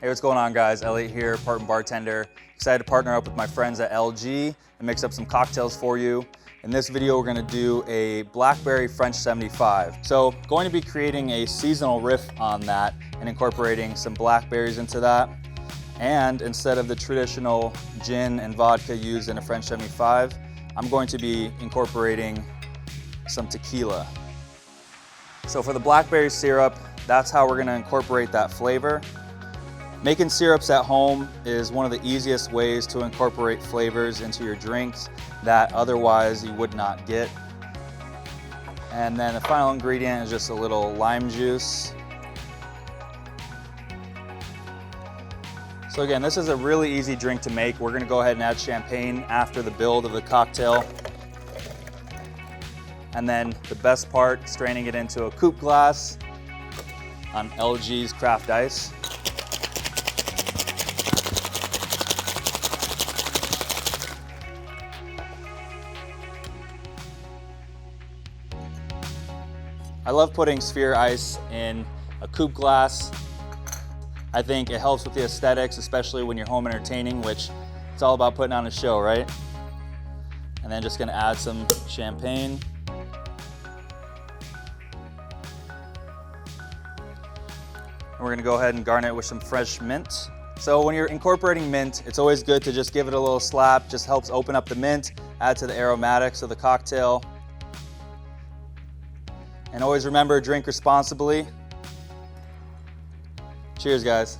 Hey, what's going on, guys? Elliott here, part-time bartender. Excited to partner up with my friends at LG and mix up some cocktails for you. In this video, we're gonna do a Blackberry French 75. So, going to be creating a seasonal riff on that and incorporating some blackberries into that. And instead of the traditional gin and vodka used in a French 75, I'm going to be incorporating some tequila. So for the Blackberry syrup, that's how we're gonna incorporate that flavor. Making syrups at home is one of the easiest ways to incorporate flavors into your drinks that otherwise you would not get. And then the final ingredient is just a little lime juice. So again, this is a really easy drink to make. We're gonna go ahead and add champagne after the build of the cocktail. And then the best part, straining it into a coupe glass on LG's craft ice. I love putting sphere ice in a coupe glass. I think it helps with the aesthetics, especially when you're home entertaining, which it's all about putting on a show, right? And then just gonna add some champagne. And we're gonna go ahead and garnish it with some fresh mint. So when you're incorporating mint, it's always good to just give it a little slap, just helps open up the mint, add to the aromatics of the cocktail. And always remember, drink responsibly. Cheers, guys.